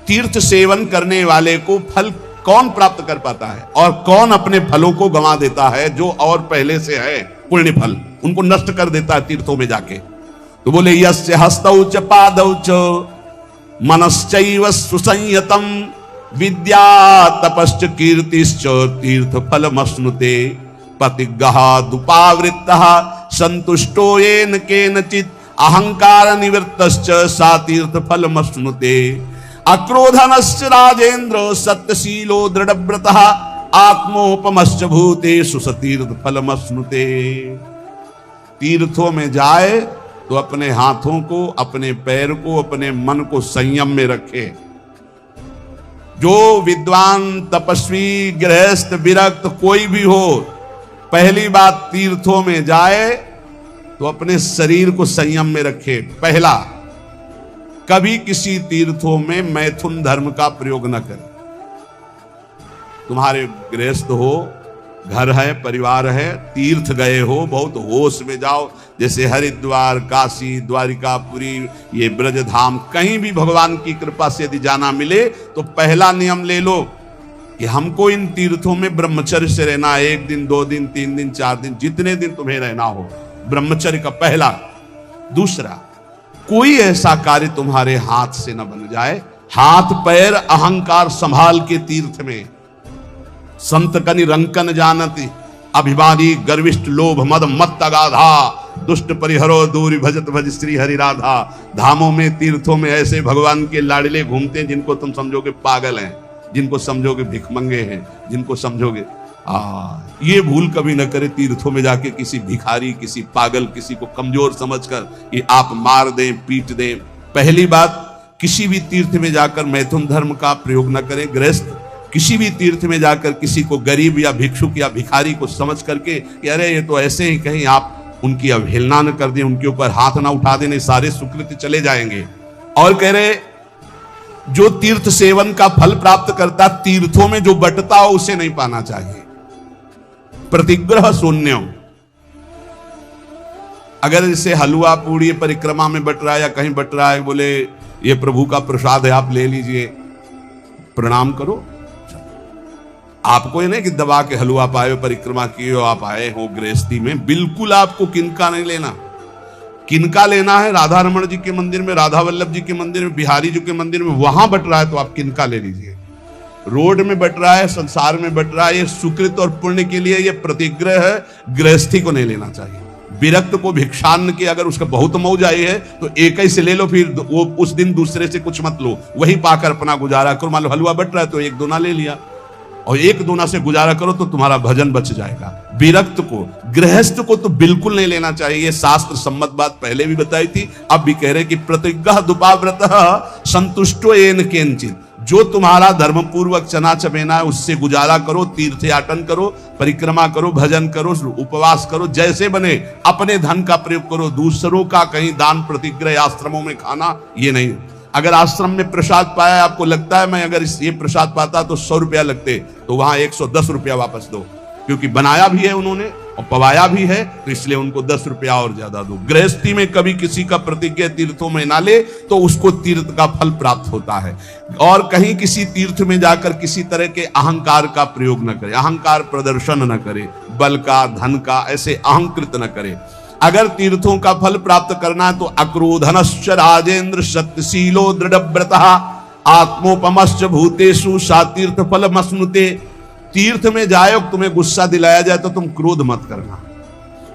तीर्थ सेवन करने वाले को फल कौन प्राप्त कर पाता है और कौन अपने फलों को गंवा देता है, जो और पहले से है पुण्य फल उनको नष्ट कर देता है तीर्थों में जाके। तो बोले यस्य हस्तौ च पादौ च मनश्चैव सुसंयतम विद्या तपश्च कीर्तिश्च तीर्थ फलमश्नुते पतिगहादुपावृत्तः संतुष्टो येन केनचित् अहंकार निवृत्तश्च सा तीर्थ फलमश्नुते अक्रोधनश्च राजेन्द्र सत्यशीलो दृढ़व्रतः आत्मोपमश्च भूतेषु सतीर्थ फलमश्नुते। तीर्थों में जाए तो अपने हाथों को, अपने पैर को, अपने मन को संयम में रखे। जो विद्वान, तपस्वी, गृहस्थ, विरक्त कोई भी हो, पहली बात तीर्थों में जाए तो अपने शरीर को संयम में रखे। पहला, कभी किसी तीर्थों में मैथुन धर्म का प्रयोग न करें। तुम्हारे गृहस्थ हो, घर है, परिवार है, तीर्थ गए हो, बहुत होश में जाओ। जैसे हरिद्वार, काशी, द्वारिकापुरी, ये ब्रज धाम, कहीं भी भगवान की कृपा से यदि जाना मिले तो पहला नियम ले लो कि हमको इन तीर्थों में ब्रह्मचर्य से रहना। 1 दिन, 2 दिन, 3 दिन, 4 दिन, जितने दिन तुम्हें रहना हो, ब्रह्मचर्य का पहला। दूसरा, कोई ऐसा कार्य तुम्हारे हाथ से न बन जाए। हाथ पैर अहंकार संभाल के तीर्थ में। संत कनि रंकन जानती अभिमानी गर्विष्ठ लोभ मद मत अगाधा दुष्ट परिहरो दूरी भजत भज श्री हरि राधा। धामों में, तीर्थों में ऐसे भगवान के लाडले घूमते हैं जिनको तुम समझोगे पागल हैं, जिनको समझोगे भिखमंगे हैं, जिनको समझोगे ये भूल कभी न करे तीर्थों में जाके किसी भिखारी, किसी पागल, किसी को कमजोर समझकर कि आप मार दें, पीट दें। पहली बात, किसी भी तीर्थ में जाकर मैथुन धर्म का प्रयोग न करें। गृहस्थ किसी भी तीर्थ में जाकर किसी को गरीब या भिक्षुक या भिखारी को समझ करके कि अरे ये तो ऐसे ही, कहीं आप उनकी अवहेलना न कर दें, उनके ऊपर हाथ ना उठा देने, सारे सुकृत चले जाएंगे। और कह रहे, जो तीर्थ सेवन का फल प्राप्त करता, तीर्थों में जो बटता हो उसे नहीं पाना चाहिए। प्रतिग्रह शून्य। अगर जैसे हलवा पूड़ी परिक्रमा में बट रहा है या कहीं बट रहा है, बोले ये प्रभु का प्रसाद है, आप ले लीजिए, प्रणाम करो। आपको ये नहीं कि दबा के हलवा पाए, परिक्रमा किए हो, आप आए हो गृहस्थी में, बिल्कुल आपको किनका नहीं लेना। किनका लेना है? राधा रमण जी के मंदिर में, राधा वल्लभ जी के मंदिर में, बिहारी जी के मंदिर में, वहां बट रहा है तो आप किनका ले लीजिए। रोड में बट रहा है, संसार में बट रहा है, ये सुकृत और पुण्य के लिए, ये प्रतिग्रह है, गृहस्थी को नहीं लेना चाहिए। विरक्त को भिक्षान्न की अगर उसका बहुत मौज आई है तो एक ही से ले लो, फिर वो उस दिन दूसरे से कुछ मत लो, वही पाकर अपना गुजारा करो। मान लो हलवा बट रहा है तो 1-2 ले लिया और 1-2 से गुजारा करो तो तुम्हारा भजन बच जाएगा। विरक्त को, गृहस्थ को तो बिल्कुल नहीं लेना चाहिए। शास्त्र सम्मत बात पहले भी बताई थी, अब भी कह रहे कि प्रतिग्रह दुपाव्रतः संतुष्टो येन केनचित्। जो तुम्हारा धर्म पूर्वक चना चबेना है उससे गुजारा करो, तीर्थयाटन करो, परिक्रमा करो, भजन करो, उपवास करो, जैसे बने अपने धन का प्रयोग करो। दूसरों का कहीं दान प्रतिग्रह आश्रमों में खाना ये नहीं। अगर आश्रम में प्रसाद पाया, आपको लगता है मैं अगर ये प्रसाद पाता तो 100 रुपया लगते, तो वहां 110 रुपया वापस दो, क्योंकि बनाया भी है उन्होंने और पवाया भी है, तो इसलिए उनको 10 रुपया और ज्यादा दो। गृहस्थी में कभी किसी का प्रतिज्ञा तीर्थों में ना ले तो उसको तीर्थ का फल प्राप्त होता है। और कहीं किसी तीर्थ में जाकर किसी तरह के अहंकार का प्रयोग न करे, अहंकार प्रदर्शन न करे, बल का, धन का, ऐसे अहंकृत न करे। अगर तीर्थों का फल प्राप्त करना है तो अक्रोधनश्च राजेन्द्र सत्यशीलो दृढ़व्रतः आत्मोपमश्च भूतेषु सा तीर्थ फलमश्नुते। तीर्थ में जाए, तुम्हें गुस्सा दिलाया जाए तो तुम क्रोध मत करना।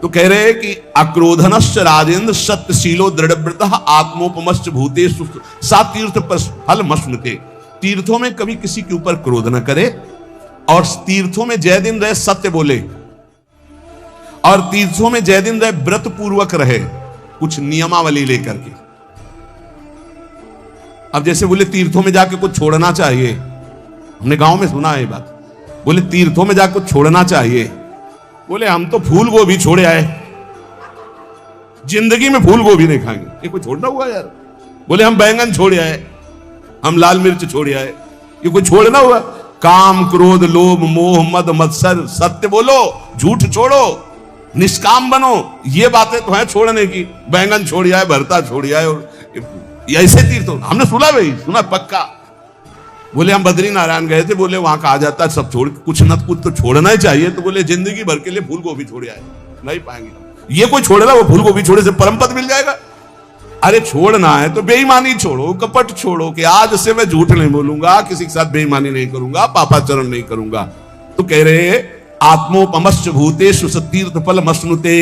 तो कह रहे हैं कि अक्रोधनश्च राजेन्द्र सत्यशीलो दृढ़व्रतः आत्मोपमश्च भूतेषु सा तीर्थ फलमश्नुते। तीर्थों में कभी किसी के ऊपर क्रोध न करे और तीर्थों में जय दिन रहे सत्य बोले, और तीर्थों में जय दिन रहे व्रत पूर्वक रहे, कुछ नियमावली लेकर के। अब जैसे बोले तीर्थों में जाके कुछ छोड़ना चाहिए, हमने गांव में सुना है ये बात, बोले तीर्थों में जाकर कुछ छोड़ना चाहिए। बोले हम तो फूल गोभी छोड़े आए, जिंदगी में फूल गोभी नहीं खाएंगे, ये कोई छोड़ना हुआ यार। बोले हम बैंगन छोड़े आए, हम लाल मिर्च छोड़े आए, ये कोई छोड़ना हुआ? काम क्रोध लोभ मोह मद मत्सर, सत्य बोलो, झूठ छोड़ो, निष्काम बनो, ये बातें तो है छोड़ने की। बैंगन छोड़ आए, भरता छोड़ आए, और ऐसे तीर्थ हमने सुना भाई, सुना पक्का। बोले हम बद्रीनारायण गए थे, बोले वहां कहा जाता है सब छोड़, कुछ न कुछ तो छोड़ना ही चाहिए। तो बोले जिंदगी भर के लिए फूल गोभी छोड़ आए, नहीं पाएंगे। ये कोई छोड़ेगा, वो फूल गोभी छोड़े से परम पद मिल जाएगा? अरे छोड़ना है तो बेईमानी छोड़ो, कपट छोड़ो, कि आज से मैं झूठ नहीं बोलूंगा, किसी के साथ बेईमानी नहीं करूंगा, पापाचरण नहीं करूंगा। तो कह रहे आत्मोपमश्च भूतेषु तीर्थ फल मश्नुते,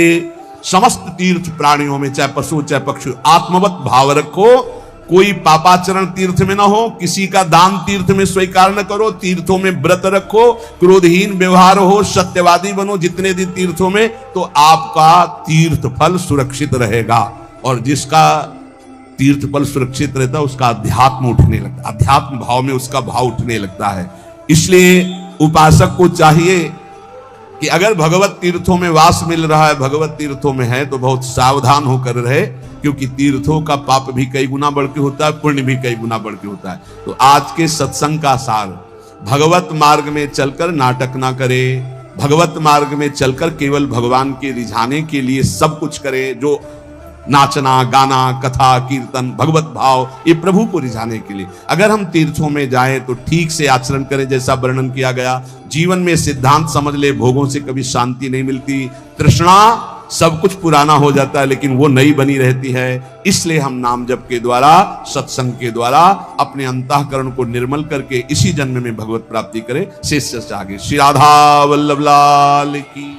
समस्त तीर्थ प्राणियों में, चाहे पशु चाहे पक्षी, आत्मवत भाव रखो। कोई पापाचरण तीर्थ में ना हो, किसी का दान तीर्थ में स्वीकार न करो, तीर्थों में व्रत रखो, क्रोधहीन व्यवहार हो, सत्यवादी बनो जितने दिन तीर्थों में, तो आपका तीर्थ फल सुरक्षित रहेगा। और जिसका तीर्थ फल सुरक्षित रहता है उसका अध्यात्म उठने लगता है, अध्यात्म भाव में उसका भाव उठने लगता है। इसलिए उपासक को चाहिए कि अगर भगवत तीर्थों में वास मिल रहा है, भगवत तीर्थों में है, तो बहुत सावधान होकर रहे, क्योंकि तीर्थों का पाप भी कई गुना बढ़ के होता है, पुण्य भी कई गुना बढ़ के होता है। तो आज के सत्संग का सार, भगवत मार्ग में चलकर नाटक ना करे, भगवत मार्ग में चलकर केवल भगवान के रिझाने के लिए सब कुछ करे, जो नाचना गाना कथा कीर्तन भगवत भाव, ये प्रभु को रिझाने के लिए। अगर हम तीर्थों में जाएं तो ठीक से आचरण करें, जैसा वर्णन किया गया। जीवन में सिद्धांत समझ ले, भोगों से कभी शांति नहीं मिलती, तृष्णा, सब कुछ पुराना हो जाता है लेकिन वो नई बनी रहती है। इसलिए हम नाम जप के द्वारा, सत्संग के द्वारा अपने अंतःकरण को निर्मल करके इसी जन्म में भगवत प्राप्ति करें। शेष आगे श्री राधा वल्लभ लाल की।